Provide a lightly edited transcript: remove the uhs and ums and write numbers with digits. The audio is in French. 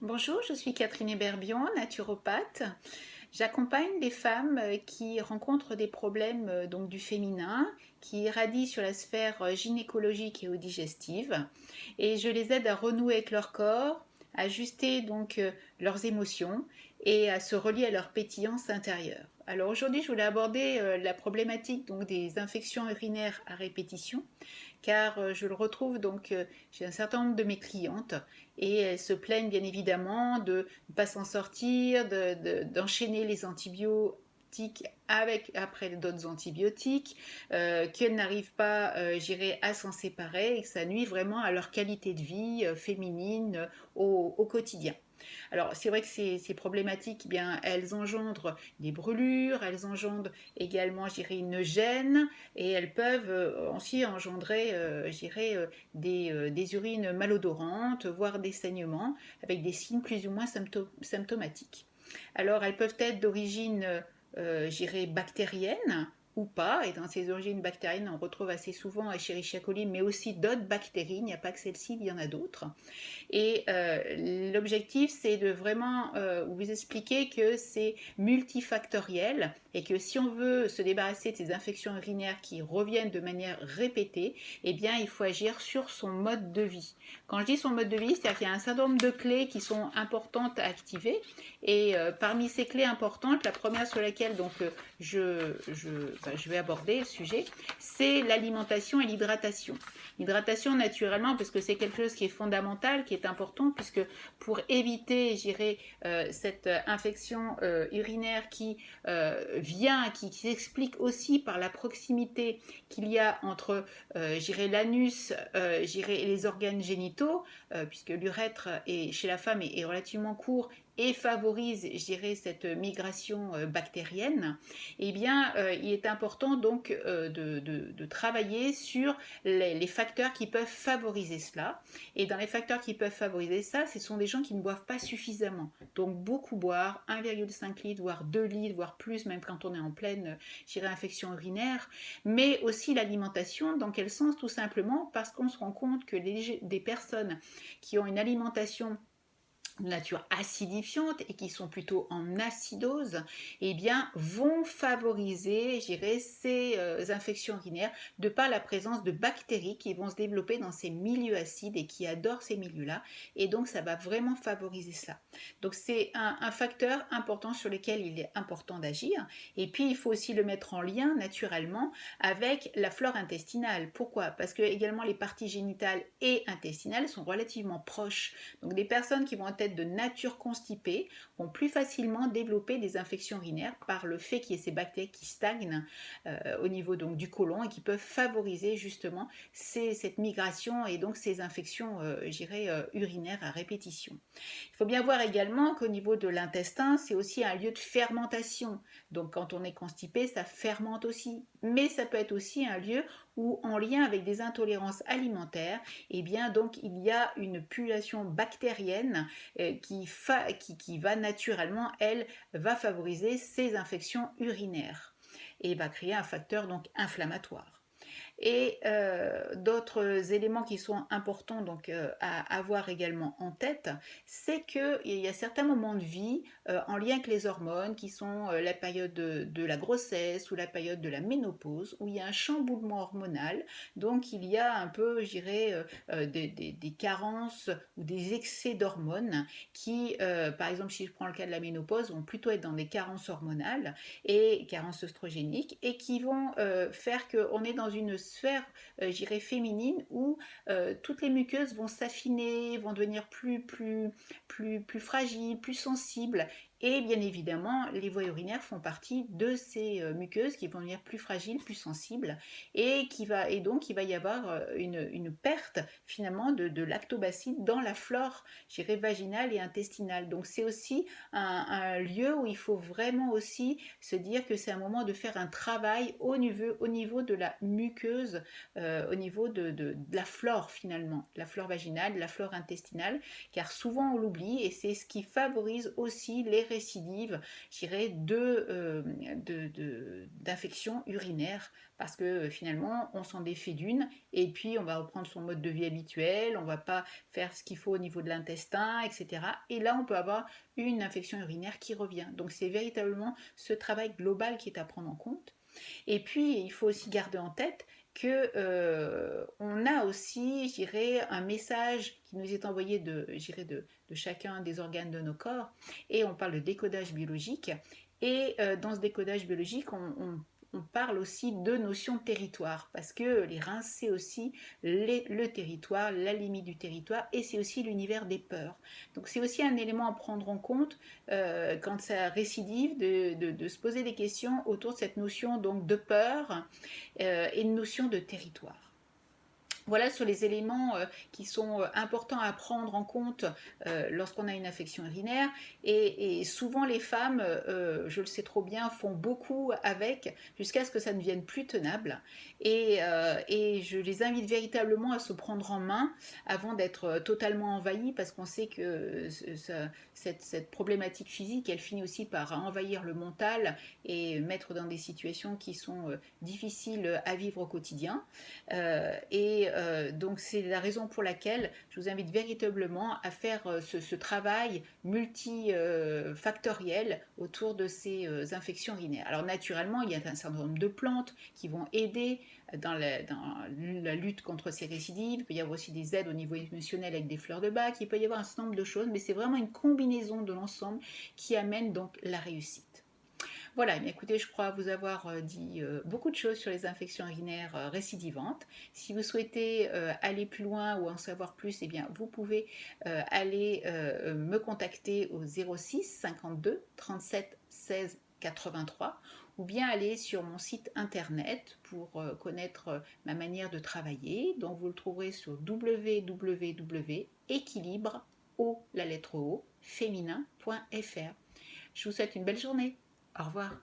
Bonjour, je suis Catherine Héberbion, naturopathe. J'accompagne les femmes qui rencontrent des problèmes donc du féminin, qui irradient sur la sphère gynécologique et ou digestive, et je les aide à renouer avec leur corps, à ajuster donc leurs émotions et à se relier à leur pétillance intérieure. Alors aujourd'hui, je voulais aborder la problématique donc des infections urinaires à répétition, car je le retrouve donc chez un certain nombre de mes clientes et elles se plaignent bien évidemment de ne pas s'en sortir, d'enchaîner les antibiotiques après d'autres antibiotiques, qu'elles n'arrivent pas, à s'en séparer et que ça nuit vraiment à leur qualité de vie féminine au quotidien. Alors, c'est vrai que ces problématiques, eh bien, elles engendrent des brûlures, elles engendrent également, une gêne, et elles peuvent aussi engendrer, des urines malodorantes, voire des saignements, avec des signes plus ou moins symptomatiques. Alors, elles peuvent être d'origine, bactérienne, ou pas, et dans ces origines bactériennes, on retrouve assez souvent Escherichia coli, mais aussi d'autres bactéries, il n'y a pas que celle-ci, il y en a d'autres. Et l'objectif, c'est de vraiment vous expliquer que c'est multifactoriel et que si on veut se débarrasser de ces infections urinaires qui reviennent de manière répétée, eh bien, il faut agir sur son mode de vie. Quand je dis son mode de vie, c'est-à-dire qu'il y a un certain nombre de clés qui sont importantes à activer. Et parmi ces clés importantes, la première sur laquelle donc, je vais aborder le sujet, c'est l'alimentation et l'hydratation. L'hydratation naturellement, parce que c'est quelque chose qui est fondamental, qui est important, puisque pour éviter, cette infection urinaire qui qui s'explique aussi par la proximité qu'il y a entre, l'anus, et les organes génitaux, puisque l'urètre chez la femme est relativement court et favorise, cette migration bactérienne, eh bien, il est important donc de travailler sur les facteurs qui peuvent favoriser cela. Et dans les facteurs qui peuvent favoriser ça, ce sont des gens qui ne boivent pas suffisamment. Donc beaucoup boire, 1,5 litre, voire 2 litres, voire plus, même quand on est en pleine, infection urinaire. Mais aussi l'alimentation, dans quel sens? Tout simplement parce qu'on se rend compte que des personnes qui ont une alimentation de nature acidifiante et qui sont plutôt en acidose, eh bien, vont favoriser, ces infections urinaires de par la présence de bactéries qui vont se développer dans ces milieux acides et qui adorent ces milieux-là. Et donc, ça va vraiment favoriser ça. Donc, c'est un facteur important sur lequel il est important d'agir. Et puis, il faut aussi le mettre en lien naturellement avec la flore intestinale. Pourquoi? Parce que également les parties génitales et intestinales sont relativement proches. Donc, des personnes qui vont être de nature constipée vont plus facilement développer des infections urinaires par le fait qu'il y ait ces bactéries qui stagnent au niveau donc du côlon et qui peuvent favoriser justement cette migration et donc ces infections urinaires à répétition. Il faut bien voir également qu'au niveau de l'intestin, c'est aussi un lieu de fermentation. Donc quand on est constipé, ça fermente aussi. Mais ça peut être aussi un lieu où, en lien avec des intolérances alimentaires, eh bien donc il y a une pullulation bactérienne qui va naturellement, elle, va favoriser ces infections urinaires et va créer un facteur donc inflammatoire. Et d'autres éléments qui sont importants donc à avoir également en tête, c'est qu'il y a certains moments de vie en lien avec les hormones qui sont la période de la grossesse ou la période de la ménopause où il y a un chamboulement hormonal, donc il y a un peu, des carences ou des excès d'hormones qui, par exemple, si je prends le cas de la ménopause, vont plutôt être dans des carences hormonales et carences œstrogéniques et qui vont faire qu'on est dans une sphère, féminine où toutes les muqueuses vont s'affiner, vont devenir plus fragiles, plus sensibles. Et bien évidemment, les voies urinaires font partie de ces muqueuses qui vont devenir plus fragiles, plus sensibles, et donc il va y avoir une perte finalement de lactobacilles dans la flore, vaginale et intestinale. Donc c'est aussi un lieu où il faut vraiment aussi se dire que c'est un moment de faire un travail au niveau de la muqueuse, au niveau de la flore finalement, la flore vaginale, la flore intestinale, car souvent on l'oublie et c'est ce qui favorise aussi les récidives, je dirais, d'infections urinaires, parce que finalement, on s'en défait d'une, et puis on va reprendre son mode de vie habituel, on va pas faire ce qu'il faut au niveau de l'intestin, etc. Et là, on peut avoir une infection urinaire qui revient. Donc c'est véritablement ce travail global qui est à prendre en compte. Et puis, il faut aussi garder en tête que on a aussi, je dirais, un message qui nous est envoyé de chacun des organes de nos corps, et on parle de décodage biologique. Et dans ce décodage biologique, on parle aussi de notion de territoire, parce que les reins, c'est aussi le territoire, la limite du territoire, et c'est aussi l'univers des peurs. Donc c'est aussi un élément à prendre en compte quand ça récidive, de se poser des questions autour de cette notion donc de peur et une notion de territoire. Voilà sur les éléments qui sont importants à prendre en compte lorsqu'on a une infection urinaire. Et souvent les femmes, je le sais trop bien, font beaucoup avec jusqu'à ce que ça ne devienne plus tenable. Et je les invite véritablement à se prendre en main avant d'être totalement envahies, parce qu'on sait que cette problématique physique, elle finit aussi par envahir le mental et mettre dans des situations qui sont difficiles à vivre au quotidien. Donc c'est la raison pour laquelle je vous invite véritablement à faire ce travail multifactoriel autour de ces infections urinaires. Alors naturellement, il y a un certain nombre de plantes qui vont aider dans la lutte contre ces récidives. Il peut y avoir aussi des aides au niveau émotionnel avec des fleurs de bac. Il peut y avoir un certain nombre de choses, mais c'est vraiment une combinaison de l'ensemble qui amène donc la réussite. Voilà, mais écoutez, je crois vous avoir dit beaucoup de choses sur les infections urinaires récidivantes. Si vous souhaitez aller plus loin ou en savoir plus, eh bien, vous pouvez aller me contacter au 06 52 37 16 83, ou bien aller sur mon site internet pour connaître ma manière de travailler. Donc vous le trouverez sur www.équilibre, la lettre O, féminin.fr. Je vous souhaite une belle journée. Au revoir.